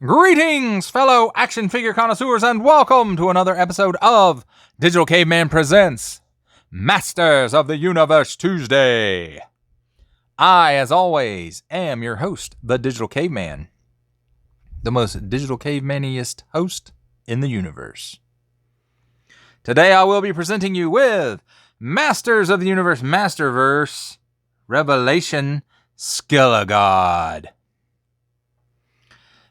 Greetings, fellow action figure connoisseurs, and welcome to another episode of Digital Caveman Presents Masters of the Universe Tuesday. I, as always, am your host, the Digital Caveman, the most digital cavemaniest host in the universe. Today I will be presenting you with Masters of the Universe Masterverse Revelation Skelegod.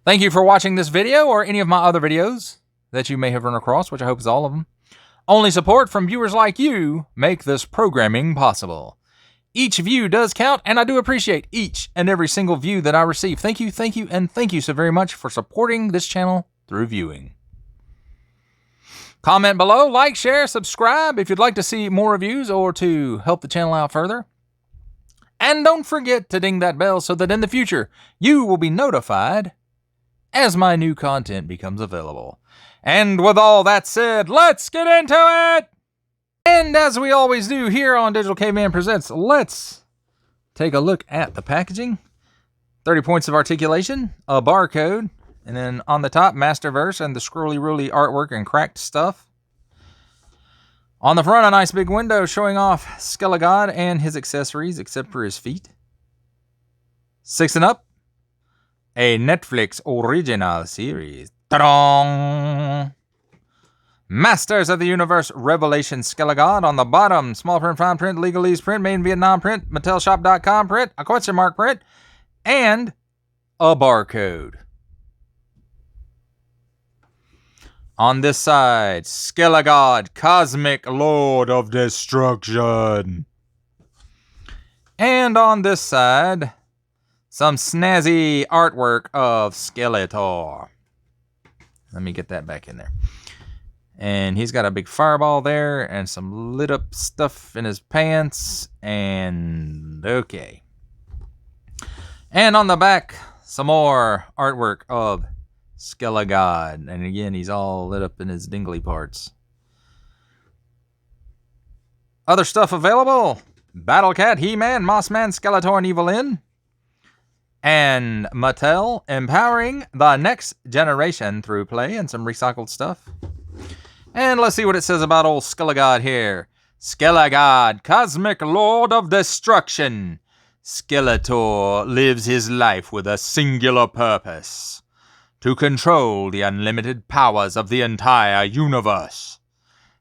Thank you for watching this video or any of my other videos that you may have run across, which I hope is all of them. Only support from viewers like you make this programming possible. Each view does count, and I do appreciate each and every single view that I receive. Thank you, and thank you so very much for supporting this channel through viewing. Comment below, like, share, subscribe if you'd like to see more reviews or to help the channel out further. And don't forget to ding that bell so that in the future you will be notified as my new content becomes available. And with all that said, let's get into it! And as we always do here on Digital Caveman Presents, let's take a look at the packaging. 30 points of articulation, a barcode, and then on the top, Masterverse and the scrolly-roly artwork and cracked stuff. On the front, a nice big window showing off Skelegod and his accessories, except for his feet. 6 and up. A Netflix original series. Ta-dong! Masters of the Universe Revelation Skelegod on the bottom. Small print, fine print, legalese print, made in Vietnam print, MattelShop.com print, a question mark print, and a barcode. On this side, Skelegod, Cosmic Lord of Destruction. And on this side, some snazzy artwork of Skeletor. Let me get that back in there. And he's got a big fireball there and some lit up stuff in his pants. And okay. And on the back, some more artwork of Skelegod. And again, he's all lit up in his dingly parts. Other stuff available. Battle Cat, He-Man, Mossman, Skeletor, and Evelyn. And Mattel empowering the next generation through play and some recycled stuff. And let's see what it says about old Skelegod here. Skelegod, Cosmic Lord of Destruction. Skeletor lives his life with a singular purpose: to control the unlimited powers of the entire universe.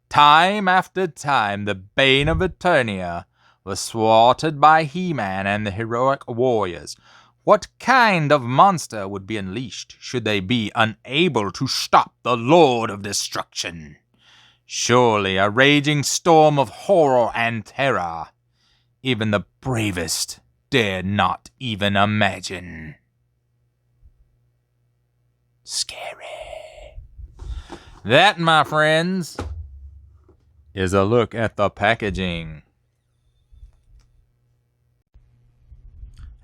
Time after time, the Bane of Eternia was thwarted by He-Man and the heroic warriors. What kind of monster would be unleashed should they be unable to stop the Lord of Destruction? Surely a raging storm of horror and terror even the bravest dare not even imagine. Scary. That, my friends, is a look at the packaging.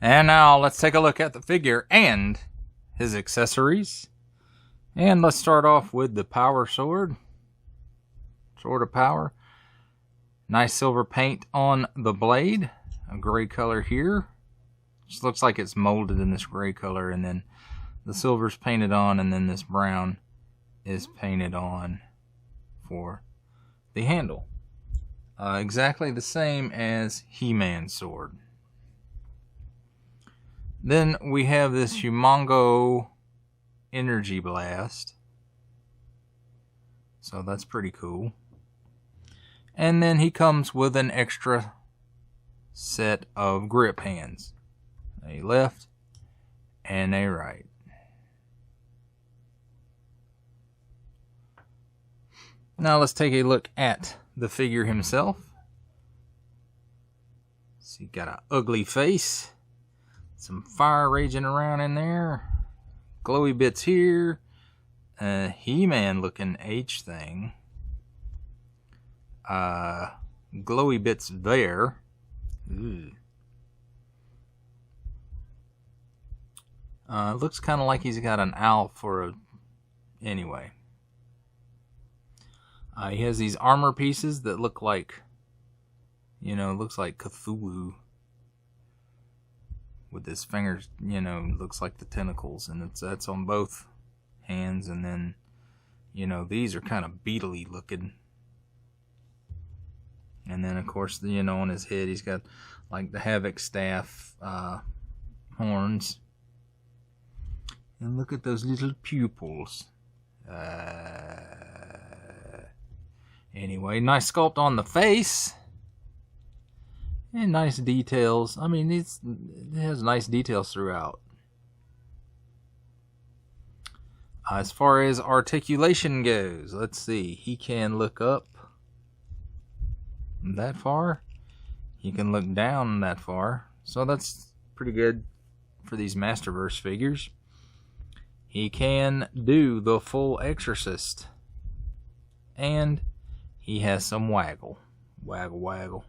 And now let's take a look at the figure and his accessories. And let's start off with the power sword. Sword of power. Nice silver paint on the blade. A gray color here. Just looks like it's molded in this gray color, and then the silver's painted on, and then this brown is painted on for the handle. Exactly the same as He-Man's sword. Then we have this Humongo Energy Blast. So that's pretty cool. And then he comes with an extra set of grip hands. A left and a right. Now let's take a look at the figure himself. So he got an ugly face. Some fire raging around in there. Glowy bits here. He-Man looking H thing. Glowy bits there. Ooh. Looks kind of like he's got an owl for a... Anyway. He has these armor pieces that look like... looks like Cthulhu. with his fingers, you know, looks like the tentacles, and that's on both hands, and then, you know, these are kind of beetly looking. And then, of course, you know, on his head, he's got like the Havoc staff horns. And look at those little pupils. Anyway, nice sculpt on the face. And nice details. I mean, it has nice details throughout. As far as articulation goes, let's see. He can look up that far. He can look down that far. So that's pretty good for these Masterverse figures. He can do the full Exorcist. And he has some waggle. Waggle, waggle.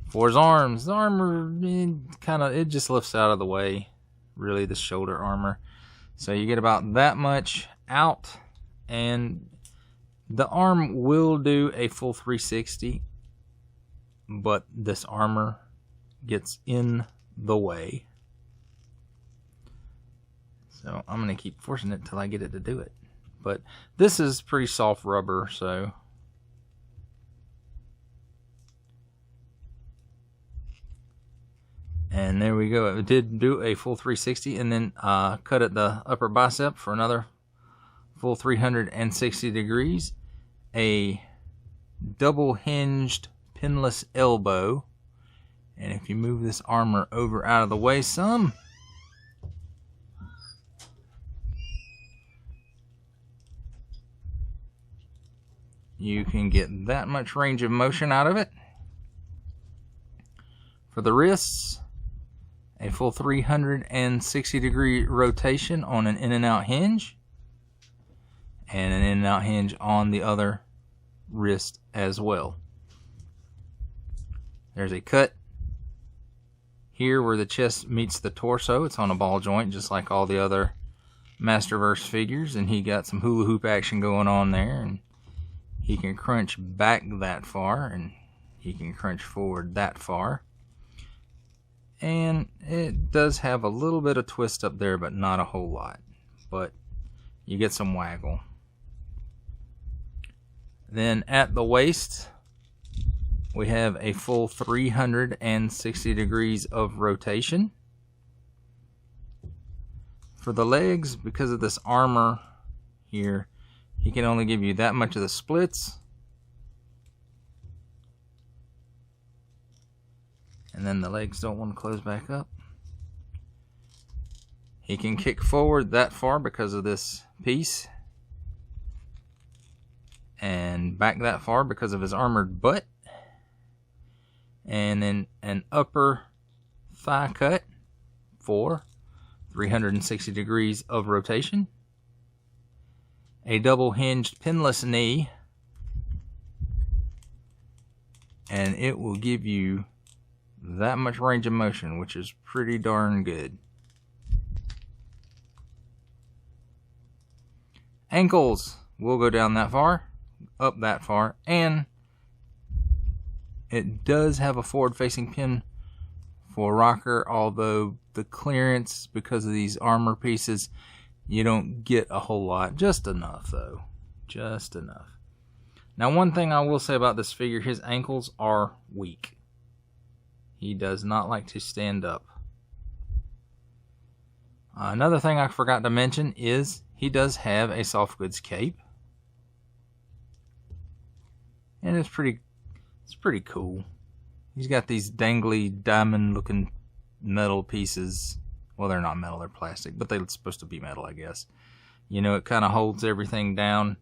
For his arms, the armor it just lifts out of the way. Really, the shoulder armor. So you get about that much out, and the arm will do a full 360, but this armor gets in the way. So I'm going to keep forcing it till I get it to do it. But this is pretty soft rubber, so... And there we go. It did do a full 360 and then cut at the upper bicep for another full 360 degrees. A double hinged pinless elbow. And if you move this armor over out of the way some, you can get that much range of motion out of it. For the wrists, a full 360 degree rotation on an in and out hinge, and an in and out hinge on the other wrist as well. There's a cut here where the chest meets the torso. It's on a ball joint just like all the other Masterverse figures, and he got some hula hoop action going on there, and he can crunch back that far, and he can crunch forward that far. And it does have a little bit of twist up there, but not a whole lot. But you get some waggle. Then at the waist, we have a full 360 degrees of rotation. For the legs, because of this armor here, he can only give you that much of the splits. And then the legs don't want to close back up. He can kick forward that far because of this piece. And back that far because of his armored butt. And then an upper thigh cut for 360 degrees of rotation. A double hinged pinless knee. And it will give you that much range of motion, which is pretty darn good. Ankles will go down that far, up that far, and it does have a forward-facing pin for rocker, although the clearance, because of these armor pieces, you don't get a whole lot. Just enough, though. Just enough. Now, one thing I will say about this figure, his ankles are weak. He does not like to stand up. Another thing I forgot to mention is he does have a soft goods cape. And it's pretty cool. He's got these dangly diamond looking metal pieces. Well, they're not metal, they're plastic, but they're supposed to be metal, I guess. You know, it kind of holds everything down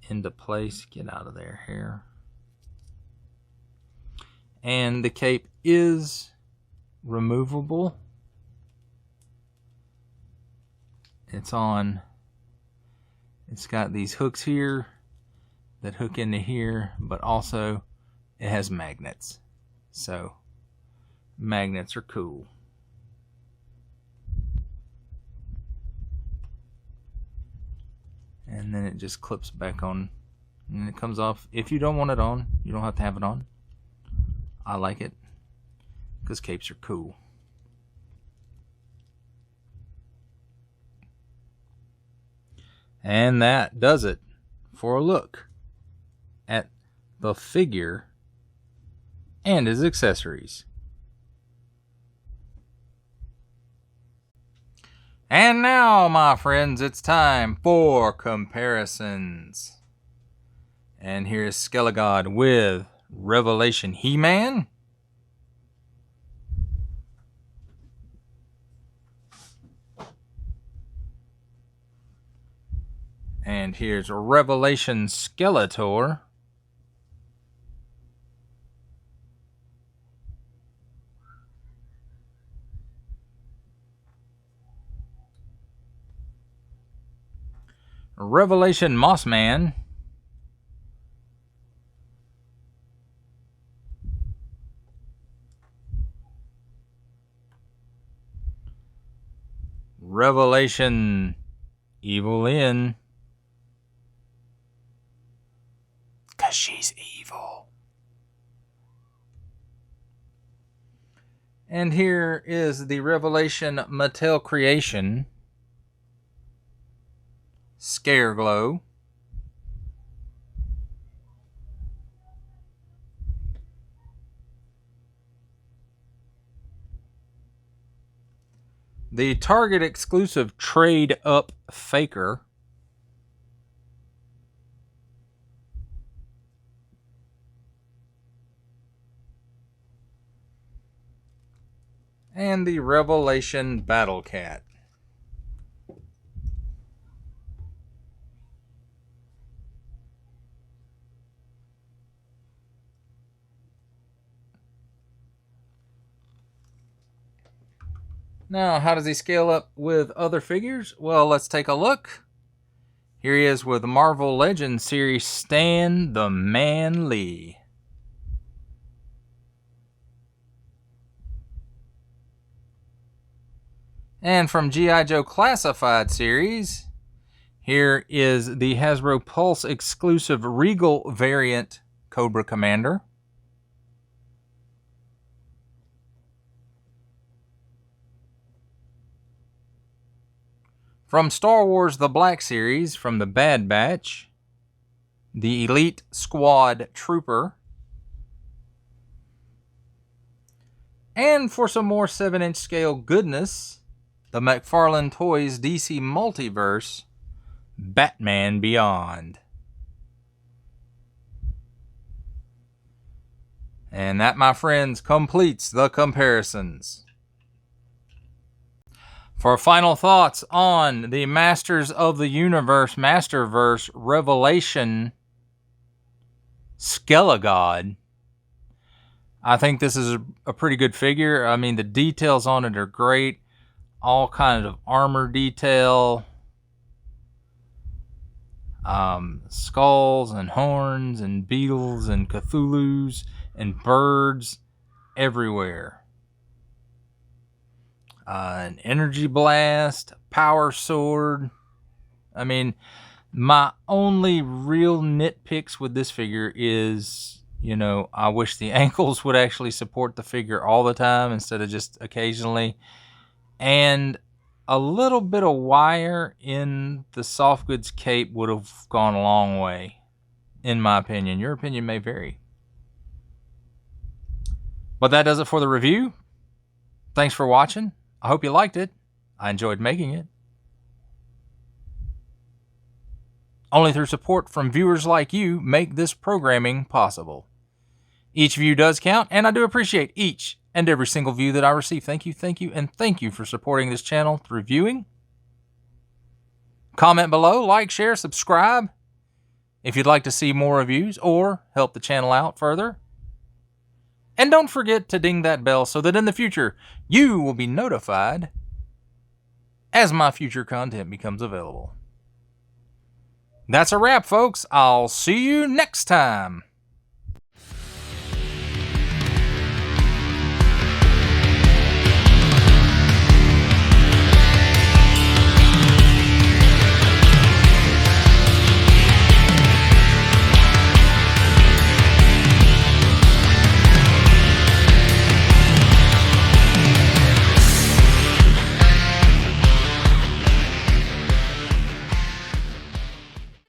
into place. Get out of there, hair. And the cape is removable. It's got these hooks here that hook into here, but also it has magnets. So magnets are cool. And then it just clips back on, and it comes off. If you don't want it on, you don't have to have it on. I like it because capes are cool. And that does it for a look at the figure and his accessories. And now, my friends, it's time for comparisons. And here's Skelegod with Revelation He-Man. And here's Revelation Skeletor. Revelation Mossman. Revelation Evelyn. 'Cause she's evil. And here is the Revelation Mattel creation, Skelegod. The Target exclusive Trade Up Faker. And the Revelation Battle Cat. Now, how does he scale up with other figures? Well, let's take a look. Here he is with Marvel Legends series Stan the Man Lee. And from G.I. Joe Classified series, here is the Hasbro Pulse exclusive Regal variant Cobra Commander. From Star Wars The Black Series, from the Bad Batch, the Elite Squad Trooper. And for some more 7-inch scale goodness, the McFarlane Toys DC Multiverse Batman Beyond. And that, my friends, completes the comparisons. For final thoughts on the Masters of the Universe Masterverse Revelation Skelegod, I think this is a pretty good figure. I mean, the details on it are great. All kinds of armor detail. Skulls and horns and beetles and Cthulhus and birds everywhere. An energy blast, power sword. I mean, my only real nitpicks with this figure is, you know, I wish the ankles would actually support the figure all the time instead of just occasionally. And a little bit of wire in the soft goods cape would have gone a long way, in my opinion. Your opinion may vary. But that does it for the review. Thanks for watching. I hope you liked it. I enjoyed making it. Only through support from viewers like you make this programming possible. Each view does count, and I do appreciate each and every single view that I receive. Thank you, and thank you for supporting this channel through viewing. Comment below, like, share, subscribe if you'd like to see more reviews or help the channel out further. And don't forget to ding that bell so that in the future you will be notified as my future content becomes available. That's a wrap, folks. I'll see you next time.